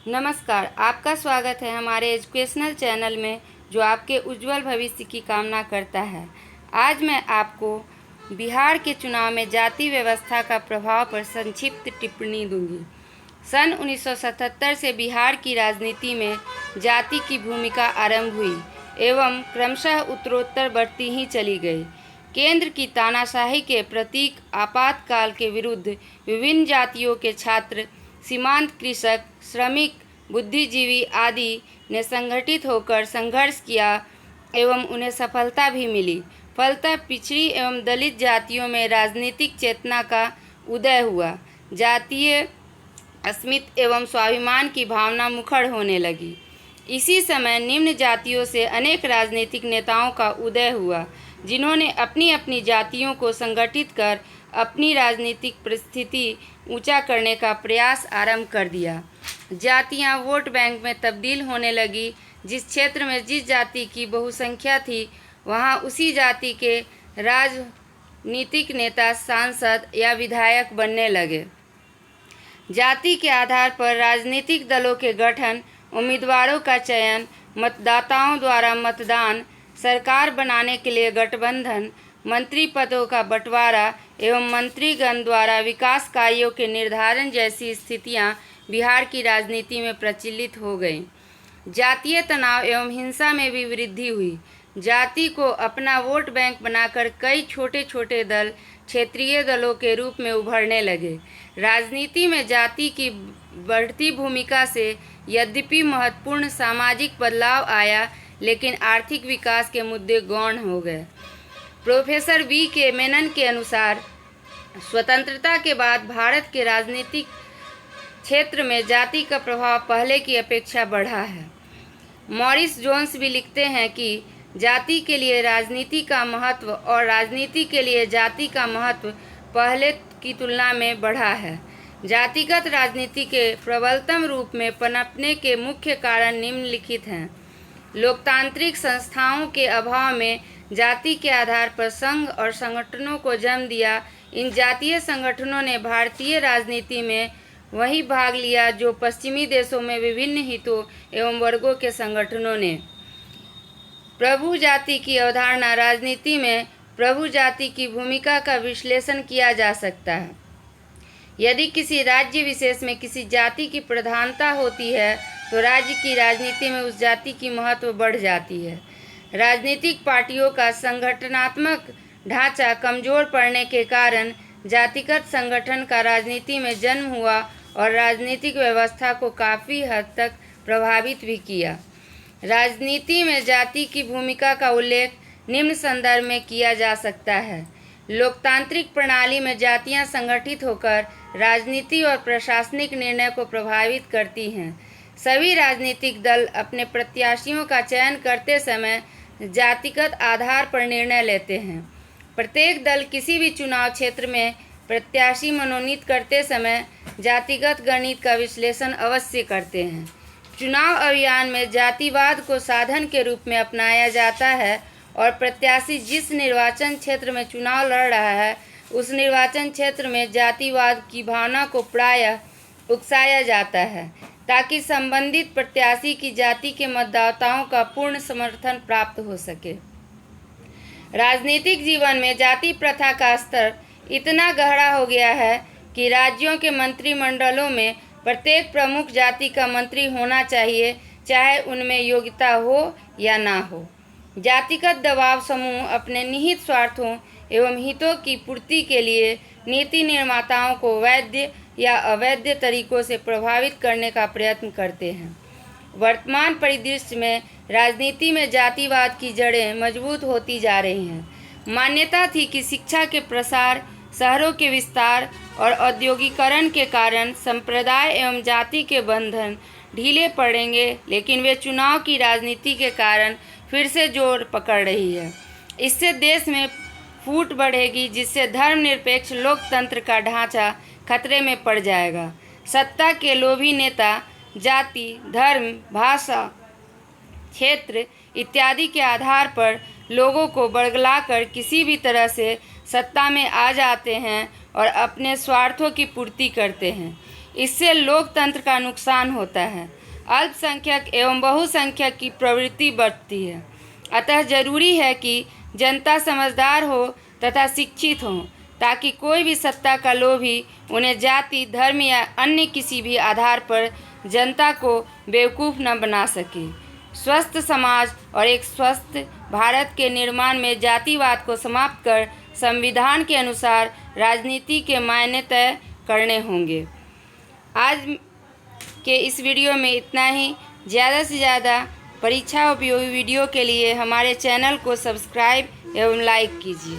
नमस्कार, आपका स्वागत है हमारे एजुकेशनल चैनल में जो आपके उज्जवल भविष्य की कामना करता है। आज मैं आपको बिहार के चुनाव में जाति व्यवस्था का प्रभाव पर संक्षिप्त टिप्पणी दूंगी। सन 1977 से बिहार की राजनीति में जाति की भूमिका आरंभ हुई एवं क्रमशः उत्तरोत्तर बढ़ती ही चली गई। केंद्र की तानाशाही के प्रतीक आपातकाल के विरुद्ध विभिन्न जातियों के छात्र, सीमांत कृषक, श्रमिक, बुद्धिजीवी आदि ने संगठित होकर संघर्ष किया एवं उन्हें सफलता भी मिली। फलतः पिछड़ी एवं दलित जातियों में राजनीतिक चेतना का उदय हुआ। जातीय अस्मिता एवं स्वाभिमान की भावना मुखर होने लगी। इसी समय निम्न जातियों से अनेक राजनीतिक नेताओं का उदय हुआ, जिन्होंने अपनी अपनी जातियों को संगठित कर अपनी राजनीतिक परिस्थिति ऊंचा करने का प्रयास आरंभ कर दिया। जातियां वोट बैंक में तब्दील होने लगी। जिस क्षेत्र में जिस जाति की बहुसंख्या थी, वहां उसी जाति के राजनीतिक नेता, सांसद या विधायक बनने लगे। जाति के आधार पर राजनीतिक दलों के गठन, उम्मीदवारों का चयन, मतदाताओं द्वारा मतदान, सरकार बनाने के लिए गठबंधन, मंत्री पदों का बंटवारा एवं मंत्रीगण द्वारा विकास कार्यों के निर्धारण जैसी स्थितियां बिहार की राजनीति में प्रचलित हो गईं। जातीय तनाव एवं हिंसा में भी वृद्धि हुई। जाति को अपना वोट बैंक बनाकर कई छोटे छोटे दल क्षेत्रीय दलों के रूप में उभरने लगे। राजनीति में जाति की बढ़ती भूमिका से यद्यपि महत्वपूर्ण सामाजिक बदलाव आया, लेकिन आर्थिक विकास के मुद्दे गौण हो गए। Professor V.K. मेनन के अनुसार स्वतंत्रता के बाद भारत के राजनीतिक क्षेत्र में जाति का प्रभाव पहले की अपेक्षा बढ़ा है। मॉरिस जोन्स भी लिखते हैं कि जाति के लिए राजनीति का महत्व और राजनीति के लिए जाति का महत्व पहले की तुलना में बढ़ा है। जातिगत राजनीति के प्रबलतम रूप में पनपने के मुख्य कारण निम्नलिखित हैं। लोकतांत्रिक संस्थाओं के अभाव में जाति के आधार पर संघ और संगठनों को जन्म दिया। इन जातीय संगठनों ने भारतीय राजनीति में वही भाग लिया जो पश्चिमी देशों में विभिन्न हितों एवं वर्गों के संगठनों ने। प्रभु जाति की अवधारणा। राजनीति में प्रभु जाति की भूमिका का विश्लेषण किया जा सकता है। यदि किसी राज्य विशेष में किसी जाति की प्रधानता होती है तो राज्य की राजनीति में उस जाति की महत्व बढ़ जाती है। राजनीतिक पार्टियों का संगठनात्मक ढांचा कमजोर पड़ने के कारण जातिगत संगठन का राजनीति में जन्म हुआ और राजनीतिक व्यवस्था को काफ़ी हद तक प्रभावित भी किया। राजनीति में जाति की भूमिका का उल्लेख निम्न संदर्भ में किया जा सकता है। लोकतांत्रिक प्रणाली में जातियां संगठित होकर राजनीति और प्रशासनिक निर्णय को प्रभावित करती हैं। सभी राजनीतिक दल अपने प्रत्याशियों का चयन करते समय जातिगत आधार पर निर्णय लेते हैं। प्रत्येक दल किसी भी चुनाव क्षेत्र में प्रत्याशी मनोनीत करते समय जातिगत गणित का विश्लेषण अवश्य करते हैं। चुनाव अभियान में जातिवाद को साधन के रूप में अपनाया जाता है और प्रत्याशी जिस निर्वाचन क्षेत्र में चुनाव लड़ रहा है उस निर्वाचन क्षेत्र में जातिवाद की भावना को प्रायः उकसाया जाता है ताकि संबंधित प्रत्याशी की जाति के मतदाताओं का पूर्ण समर्थन प्राप्त हो सके। राजनीतिक जीवन में जाति प्रथा का स्तर इतना गहरा हो गया है कि राज्यों के मंत्रिमंडलों में प्रत्येक प्रमुख जाति का मंत्री होना चाहिए, चाहे उनमें योग्यता हो या ना हो। जातिगत दबाव समूह अपने निहित स्वार्थों एवं हितों की पूर्ति के लिए नीति निर्माताओं को वैध या अवैध तरीकों से प्रभावित करने का प्रयत्न करते हैं। वर्तमान परिदृश्य में राजनीति में जातिवाद की जड़ें मजबूत होती जा रही हैं। मान्यता थी कि शिक्षा के प्रसार, शहरों के विस्तार और औद्योगिकरण के कारण संप्रदाय एवं जाति के बंधन ढीले पड़ेंगे, लेकिन वे चुनाव की राजनीति के कारण फिर से जोर पकड़ रही है। इससे देश में फूट बढ़ेगी, जिससे धर्मनिरपेक्ष लोकतंत्र का ढांचा खतरे में पड़ जाएगा। सत्ता के लोभी नेता जाति, धर्म, भाषा, क्षेत्र इत्यादि के आधार पर लोगों को बरगलाकर किसी भी तरह से सत्ता में आ जाते हैं और अपने स्वार्थों की पूर्ति करते हैं। इससे लोकतंत्र का नुकसान होता है। अल्पसंख्यक एवं बहुसंख्यक की प्रवृत्ति बढ़ती है। अतः जरूरी है कि जनता समझदार हो तथा शिक्षित हो, ताकि कोई भी सत्ता का लोभी उन्हें जाति, धर्म या अन्य किसी भी आधार पर जनता को बेवकूफ़ न बना सके। स्वस्थ समाज और एक स्वस्थ भारत के निर्माण में जातिवाद को समाप्त कर संविधान के अनुसार राजनीति के मायने तय करने होंगे। आज के इस वीडियो में इतना ही। ज़्यादा से ज़्यादा परीक्षा उपयोगी वीडियो के लिए हमारे चैनल को सब्सक्राइब एवं लाइक कीजिए।